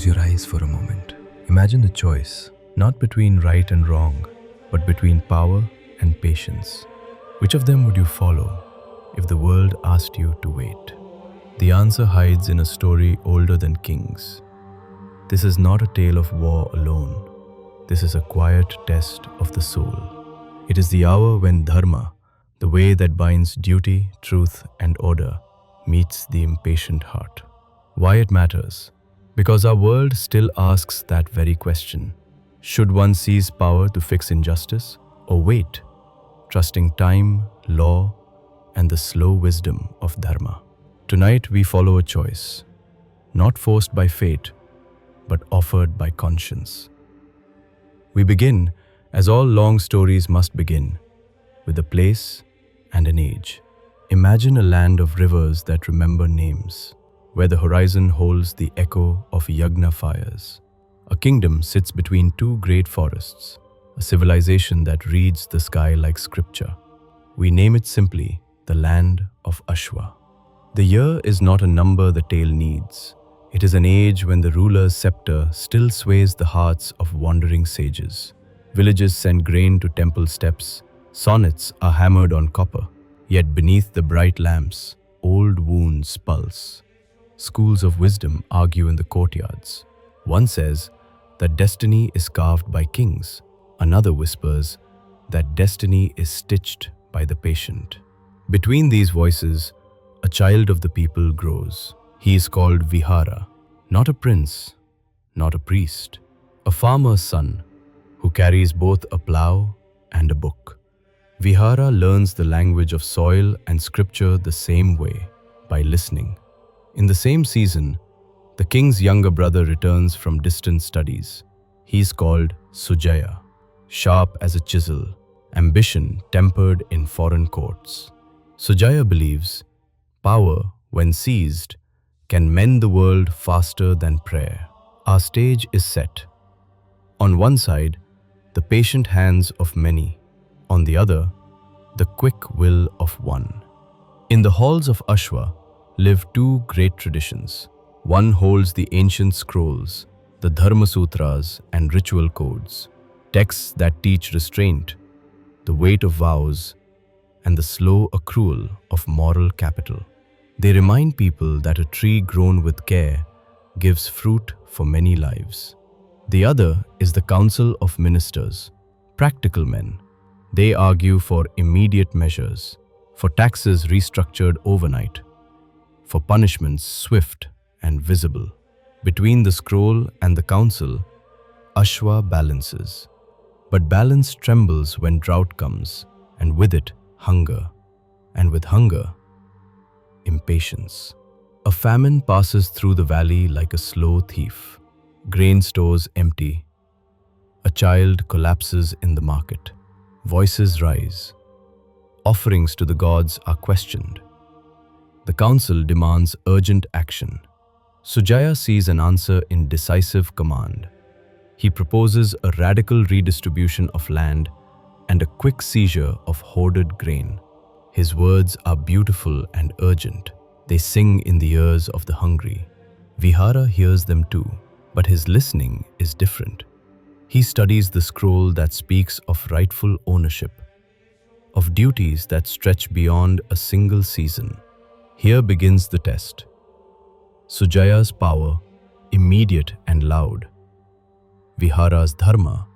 Close your eyes for a moment. Imagine the choice, not between right and wrong, but between power and patience. Which of them would you follow if the world asked you to wait? The answer hides in a story older than kings. This is not a tale of war alone. This is a quiet test of the soul. It is the hour when Dharma, the way that binds duty, truth, and order, meets the impatient heart. Why it matters? Because our world still asks that very question. Should one seize power to fix injustice, or wait, trusting time, law, and the slow wisdom of Dharma? Tonight we follow a choice, not forced by fate, but offered by conscience. We begin, as all long stories must begin, with a place and an age. Imagine a land of rivers that remember names, where the horizon holds the echo of yagna fires. A kingdom sits between two great forests, a civilization that reads the sky like scripture. We name it simply the land of Ashwa. The year is not a number the tale needs. It is an age when the ruler's scepter still sways the hearts of wandering sages. Villages send grain to temple steps, sonnets are hammered on copper, yet beneath the bright lamps, old wounds pulse. Schools of wisdom argue in the courtyards. One says that destiny is carved by kings. Another whispers that destiny is stitched by the patient. Between these voices, a child of the people grows. He is called Vihara, not a prince, not a priest, a farmer's son who carries both a plough and a book. Vihara learns the language of soil and scripture the same way, by listening. In the same season, the king's younger brother returns from distant studies. He is called Sujaya, sharp as a chisel, ambition tempered in foreign courts. Sujaya believes power, when seized, can mend the world faster than prayer. Our stage is set. On one side, the patient hands of many. On the other, the quick will of one. In the halls of Ashwa live two great traditions. One holds the ancient scrolls, the Dharma Sutras and ritual codes, texts that teach restraint, the weight of vows, and the slow accrual of moral capital. They remind people that a tree grown with care gives fruit for many lives. The other is the Council of Ministers, practical men. They argue for immediate measures, for taxes restructured overnight, for punishments swift and visible. Between the scroll and the council, Ashwa balances. But balance trembles when drought comes, and with it, hunger. And with hunger, impatience. A famine passes through the valley like a slow thief. Grain stores empty. A child collapses in the market. Voices rise. Offerings to the gods are questioned. The council demands urgent action. Sujaya sees an answer in decisive command. He proposes a radical redistribution of land and a quick seizure of hoarded grain. His words are beautiful and urgent. They sing in the ears of the hungry. Vihara hears them too, but his listening is different. He studies the scroll that speaks of rightful ownership, of duties that stretch beyond a single season. Here begins the test. Sujaya's power, immediate and loud. Vihara's dharma,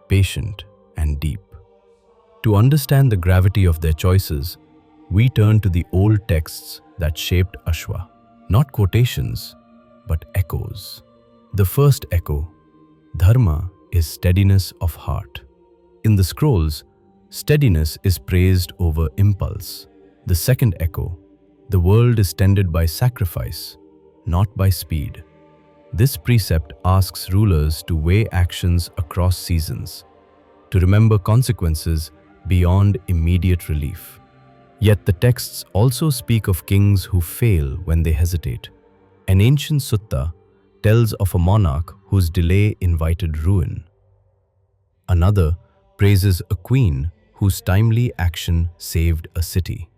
patient and deep. To understand the gravity of their choices, we turn to the old texts that shaped Ashwa. Not quotations, but echoes. The first echo, Dharma, is steadiness of heart. In the scrolls, steadiness is praised over impulse. The second echo, the world is tended by sacrifice, not by speed. This precept asks rulers to weigh actions across seasons, to remember consequences beyond immediate relief. Yet the texts also speak of kings who fail when they hesitate. An ancient sutta tells of a monarch whose delay invited ruin. Another praises a queen whose timely action saved a city.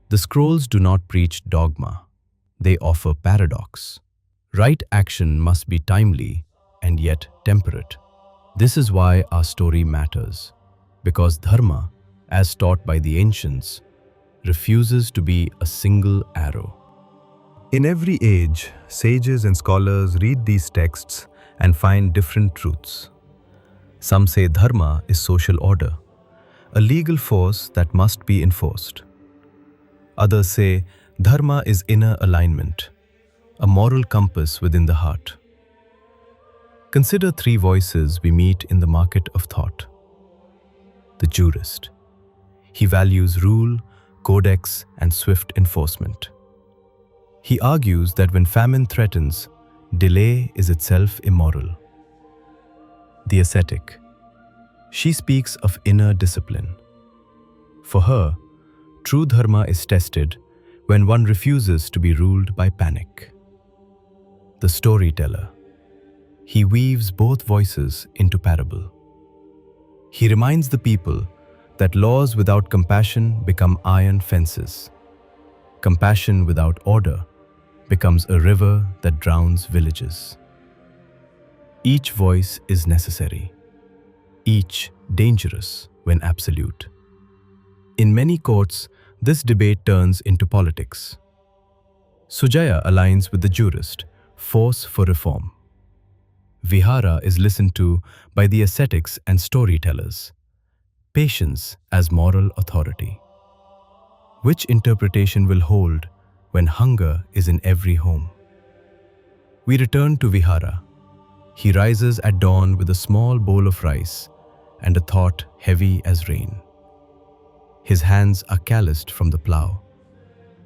The scrolls do not preach dogma. They offer paradox. Right action must be timely and yet temperate. This is why our story matters, because Dharma, as taught by the ancients, refuses to be a single arrow. In every age, sages and scholars read these texts and find different truths. Some say Dharma is social order, a legal force that must be enforced. Others say Dharma is inner alignment, a moral compass within the heart. Consider three voices we meet in the market of thought. The jurist. He values rule, codex, and swift enforcement. He argues that when famine threatens, delay is itself immoral. The ascetic. She speaks of inner discipline. For her, true dharma is tested when one refuses to be ruled by panic. The storyteller. He weaves both voices into parable. He reminds the people that laws without compassion become iron fences. Compassion without order becomes a river that drowns villages. Each voice is necessary, each dangerous when absolute. In many courts, this debate turns into politics. Sujaya aligns with the jurist, force for reform. Vihara is listened to by the ascetics and storytellers, patience as moral authority. Which interpretation will hold when hunger is in every home? We return to Vihara. He rises at dawn with a small bowl of rice and a thought heavy as rain. His hands are calloused from the plough,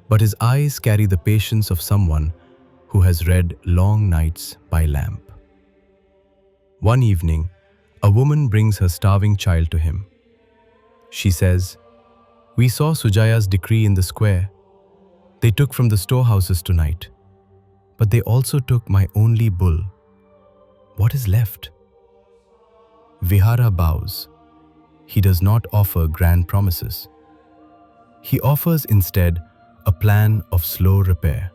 but his eyes carry the patience of someone who has read long nights by lamp. One evening, a woman brings her starving child to him. She says, "We saw Sujaya's decree in the square. They took from the storehouses tonight, but they also took my only bull. What is left?" Vihara bows. He does not offer grand promises. He offers instead a plan of slow repair.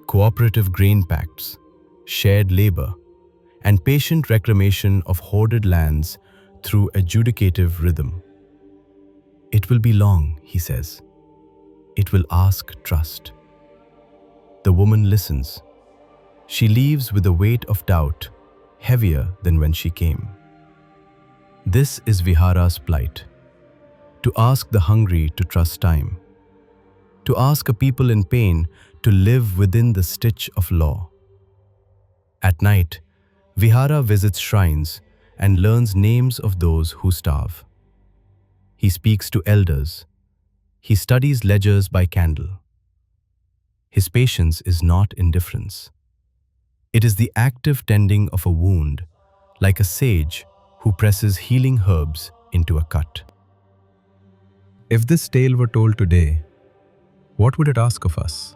Cooperative grain pacts, shared labor, and patient reclamation of hoarded lands through adjudicative rhythm. It will be long, he says. It will ask trust. The woman listens. She leaves with a weight of doubt, heavier than when she came. This is Vihara's plight. To ask the hungry to trust time. To ask a people in pain to live within the stitch of law. At night, Vihara visits shrines and learns names of those who starve. He speaks to elders. He studies ledgers by candle. His patience is not indifference. It is the active tending of a wound, like a sage who presses healing herbs into a cut. If this tale were told today, what would it ask of us?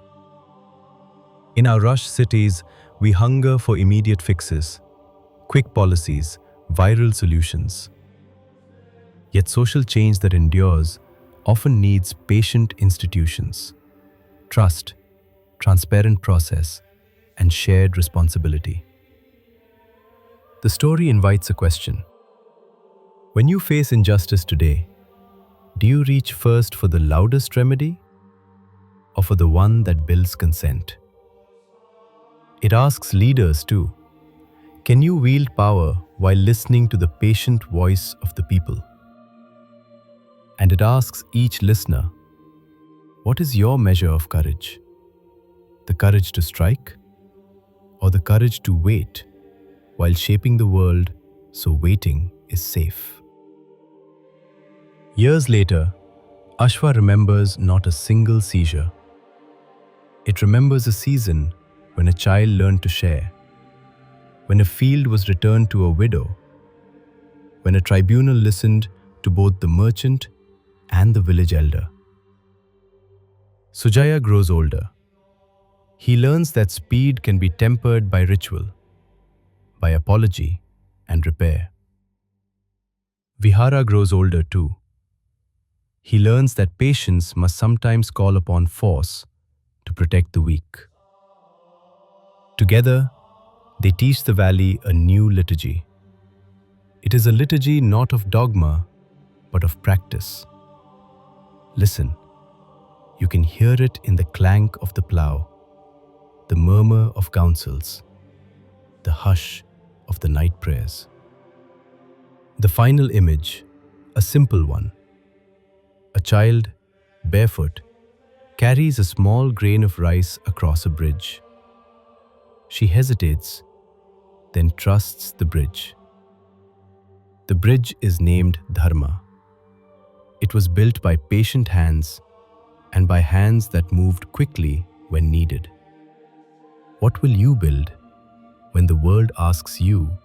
In our rush cities, we hunger for immediate fixes, quick policies, viral solutions. Yet social change that endures often needs patient institutions, trust, transparent process, and shared responsibility. The story invites a question. When you face injustice today, do you reach first for the loudest remedy or for the one that builds consent? It asks leaders too. Can you wield power while listening to the patient voice of the people? And it asks each listener, what is your measure of courage? The courage to strike or the courage to wait while shaping the world so waiting is safe? Years later, Ashwa remembers not a single seizure. It remembers a season when a child learned to share, when a field was returned to a widow, when a tribunal listened to both the merchant and the village elder. Sujaya grows older. He learns that speed can be tempered by ritual, by apology and repair. Vihara grows older too. He learns that patience must sometimes call upon force to protect the weak. Together, they teach the valley a new liturgy. It is a liturgy not of dogma, but of practice. Listen, you can hear it in the clank of the plough, the murmur of counsels, the hush of the night prayers. The final image, a simple one. A child, barefoot, carries a small grain of rice across a bridge. She hesitates, then trusts the bridge. The bridge is named Dharma. It was built by patient hands and by hands that moved quickly when needed. What will you build when the world asks you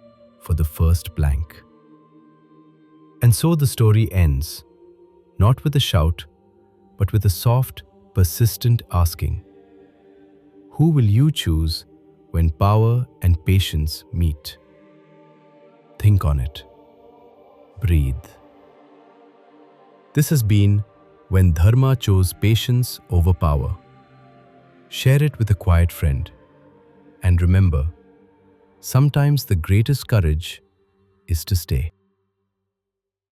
for the first blank? And so the story ends, not with a shout, but with a soft, persistent asking. Who will you choose when power and patience meet? Think on it. Breathe. This has been When Dharma Chose Patience Over Power. Share it with a quiet friend. And remember, sometimes the greatest courage is to stay.